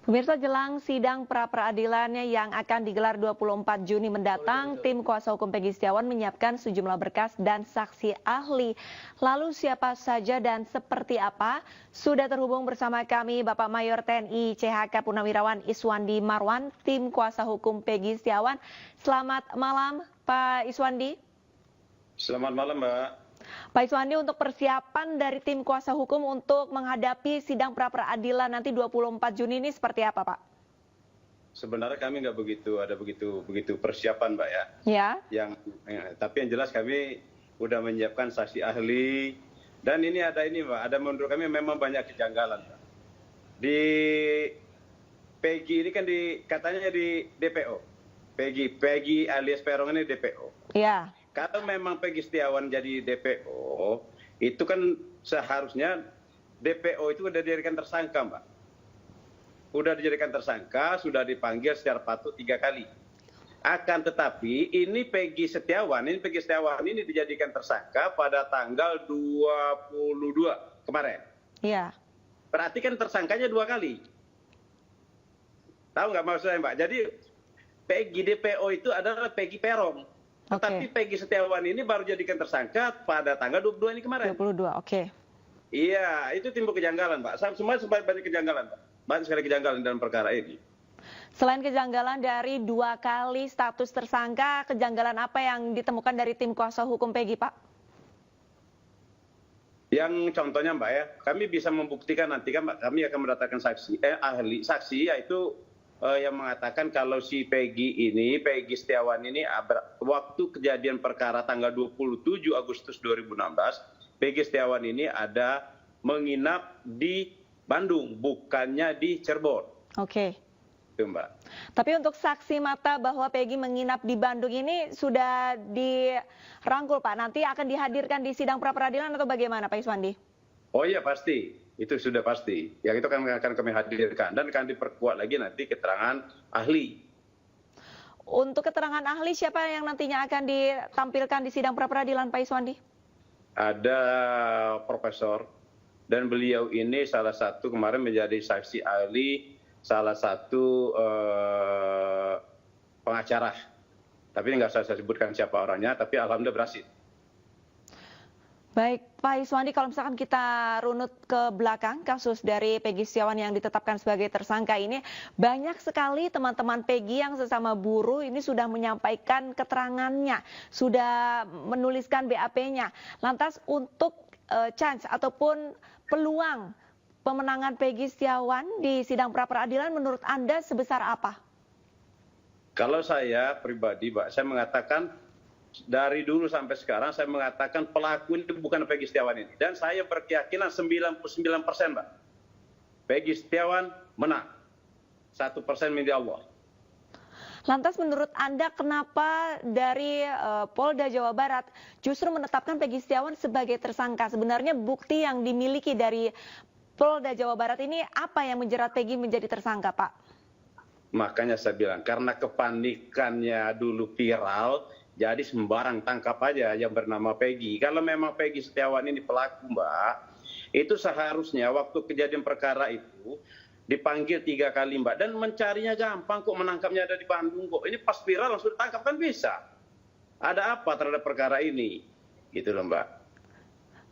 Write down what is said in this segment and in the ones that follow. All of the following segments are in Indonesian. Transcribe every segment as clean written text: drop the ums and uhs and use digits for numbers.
Pemirsa, jelang sidang pra-peradilannya yang akan digelar 24 Juni mendatang, tim kuasa hukum Peggy Setiawan menyiapkan sejumlah berkas dan saksi ahli. Lalu siapa saja dan seperti apa? Sudah terhubung bersama kami Bapak Mayor TNI CHK Purnawirawan Iswandi Marwan, tim kuasa hukum Peggy Setiawan. Selamat malam Pak Iswandi. Selamat malam, Mbak. Pak Iswandi, untuk persiapan dari tim kuasa hukum untuk menghadapi sidang pra-peradilan nanti 24 Juni ini seperti apa, Pak? Sebenarnya kami nggak ada begitu persiapan, Mbak ya. Tapi yang jelas kami udah menyiapkan saksi ahli dan ini, Mbak. Ada menurut kami memang banyak kejanggalan, Mbak. Di Peggy ini kan katanya di DPO. Peggy alias Peron ini DPO. Iya. Kalau memang Peggy Setiawan jadi DPO, itu kan seharusnya DPO itu sudah dijadikan tersangka, Mbak. Sudah dijadikan tersangka, sudah dipanggil secara patut 3 kali. Akan tetapi ini Peggy Setiawan ini dijadikan tersangka pada tanggal 22 kemarin. Iya. Berarti kan tersangkanya 2 kali. Tahu nggak maksud saya, Mbak? Jadi Peggy DPO itu adalah Peggy Peron. Tetapi Peggy Setiawan ini baru jadikan tersangka pada tanggal 22 ini kemarin. 22, oke. Iya, itu timbul kejanggalan, Pak. Semua banyak kejanggalan, Pak. Banyak sekali kejanggalan dalam perkara ini. Selain kejanggalan dari 2 kali status tersangka, kejanggalan apa yang ditemukan dari tim kuasa hukum Peggy, Pak? Yang contohnya, Mbak ya, kami bisa membuktikan nanti kan, Mbak, kami akan mendatangkan ahli saksi, yaitu yang mengatakan kalau si Peggy Setiawan ini waktu kejadian perkara tanggal 27 Agustus 2016, Peggy Setiawan ini ada menginap di Bandung, bukannya di Cirebon. Oke. Itu, Mbak. Tapi untuk saksi mata bahwa Peggy menginap di Bandung ini sudah dirangkul, Pak. Nanti akan dihadirkan di sidang pra-peradilan atau bagaimana, Pak Iswandi? Oh iya, pasti. Itu sudah pasti. Yang itu akan kami hadirkan dan akan diperkuat lagi nanti keterangan ahli. Untuk keterangan ahli siapa yang nantinya akan ditampilkan di sidang pra-peradilan, Pak Iswandi? Ada profesor dan beliau ini salah satu kemarin menjadi saksi ahli salah satu pengacara. Tapi nggak saya sebutkan siapa orangnya, tapi alhamdulillah berhasil. Baik, Pak Iswandi, kalau misalkan kita runut ke belakang kasus dari Peggy Setiawan yang ditetapkan sebagai tersangka ini, banyak sekali teman-teman Peggy yang sesama buruh ini sudah menyampaikan keterangannya, sudah menuliskan BAP-nya. Lantas untuk chance ataupun peluang pemenangan Peggy Setiawan di sidang pra-peradilan menurut Anda sebesar apa? Kalau saya pribadi, Mbak, saya mengatakan dari dulu sampai sekarang saya mengatakan pelaku ini bukan Peggy Setiawan ini. Dan saya berkeyakinan 99%, Mbak. Peggy Setiawan menang. 1% milik Allah. Lantas menurut Anda kenapa dari Polda Jawa Barat justru menetapkan Peggy Setiawan sebagai tersangka? Sebenarnya bukti yang dimiliki dari Polda Jawa Barat ini apa yang menjerat Peggy menjadi tersangka, Pak? Makanya saya bilang, karena kepanikannya dulu viral, jadi sembarang tangkap aja yang bernama Peggy. Kalau memang Peggy Setiawan ini pelaku, Mbak, itu seharusnya waktu kejadian perkara itu dipanggil 3 kali, Mbak. Dan mencarinya gampang kok, menangkapnya ada di Bandung kok. Ini pas viral langsung ditangkap kan bisa. Ada apa terhadap perkara ini? Gitu loh, Mbak.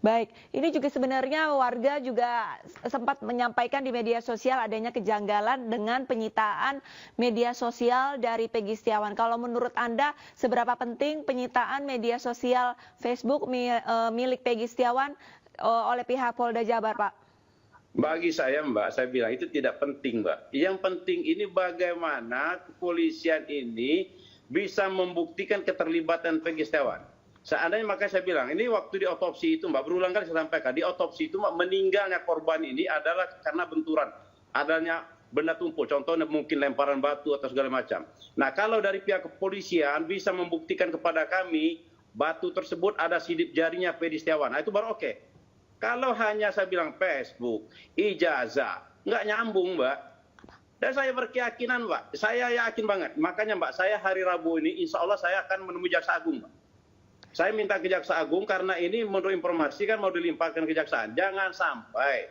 Baik, ini juga sebenarnya warga juga sempat menyampaikan di media sosial adanya kejanggalan dengan penyitaan media sosial dari Peggy Setiawan. Kalau menurut Anda, seberapa penting penyitaan media sosial Facebook milik Peggy Setiawan oleh pihak Polda Jabar, Pak? Bagi saya, Mbak, saya bilang itu tidak penting, Mbak. Yang penting ini bagaimana kepolisian ini bisa membuktikan keterlibatan Peggy Setiawan. Seandainya, maka saya bilang, ini waktu di otopsi itu, Mbak, berulang kali saya sampaikan, di otopsi itu, Mbak, meninggalnya korban ini adalah karena benturan. Adanya benda tumpul, contohnya mungkin lemparan batu atau segala macam. Nah, kalau dari pihak kepolisian bisa membuktikan kepada kami, batu tersebut ada sidik jarinya Peggy Setiawan, nah itu baru oke. Kalau hanya saya bilang Facebook, ijazah, nggak nyambung, Mbak. Dan saya berkeyakinan, Mbak, saya yakin banget. Makanya, Mbak, saya hari Rabu ini, insya Allah saya akan menemui Jaksa Agung, Mbak. Saya minta ke Jaksa Agung karena ini menurut informasi kan mau dilimpahkan ke Kejaksaan. Jangan sampai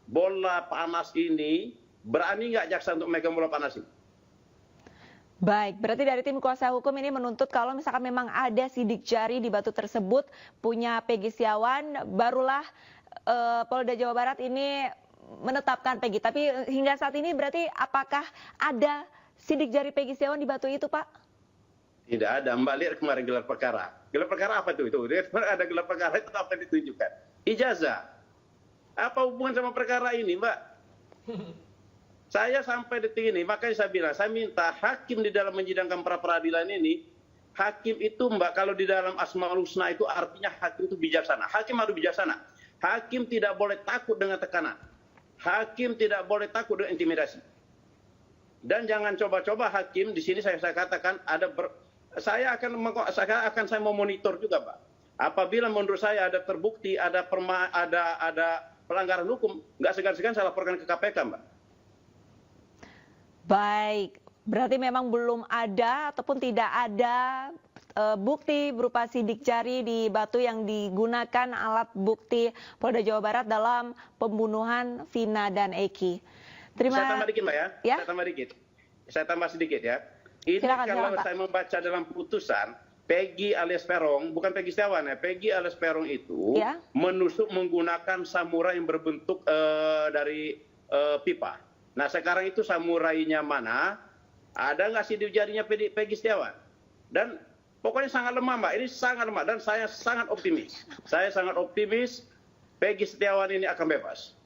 bola panas ini Berani nggak jaksa untuk megang bola panas ini? Baik, berarti dari tim kuasa hukum ini menuntut kalau misalkan memang ada sidik jari di batu tersebut punya Peggy Setiawan, barulah Polda Jawa Barat ini menetapkan Peggy. Tapi hingga saat ini berarti apakah ada sidik jari Peggy Setiawan di batu itu, Pak? Tidak ada. Mbak lihat kemarin gelar perkara. Gelar perkara apa itu? Ada gelar perkara itu apa yang ditunjukkan? Ijazah. Apa hubungan sama perkara ini, Mbak? Saya sampai detik ini, makanya saya bilang, saya minta hakim di dalam menyidangkan pra-peradilan ini, hakim itu Mbak, kalau di dalam Asmaul Husna itu artinya hakim itu bijaksana. Hakim harus bijaksana. Hakim tidak boleh takut dengan tekanan. Hakim tidak boleh takut dengan intimidasi. Dan jangan coba-coba hakim, di sini saya katakan, saya akan mau monitor juga, Pak. Apabila menurut saya ada terbukti, ada pelanggaran hukum, nggak segan-segan saya laporkan ke KPK, Mbak. Baik, berarti memang belum ada ataupun tidak ada bukti berupa sidik jari di batu yang digunakan alat bukti Polda Jawa Barat dalam pembunuhan Vina dan Eki. Saya tambah dikit, Mbak ya. Ya? Saya tambah sedikit ya. Ini Silakan, kalau saya membaca dalam putusan, Peggy alias Peron, bukan Peggy Setiawan ya, Peggy alias Peron itu Ya? menusuk menggunakan samurai yang berbentuk dari pipa. Nah sekarang itu samurainya mana? Ada nggak sidik jarinya Peggy Setiawan? Dan pokoknya sangat lemah, Mbak. Ini sangat lemah dan saya sangat optimis. Saya sangat optimis Peggy Setiawan ini akan bebas.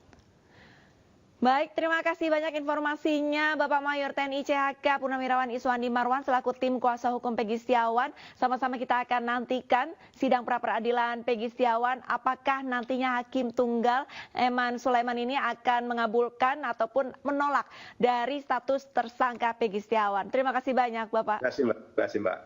Baik, terima kasih banyak informasinya Bapak Mayor TNI CHK Purnawirawan Iswandi Marwan selaku tim kuasa hukum Peggy Setiawan. Sama-sama kita akan nantikan sidang pra-peradilan Peggy Setiawan. Apakah nantinya Hakim Tunggal Eman Sulaiman ini akan mengabulkan ataupun menolak dari status tersangka Peggy Setiawan. Terima kasih banyak Bapak. Terima kasih Mbak.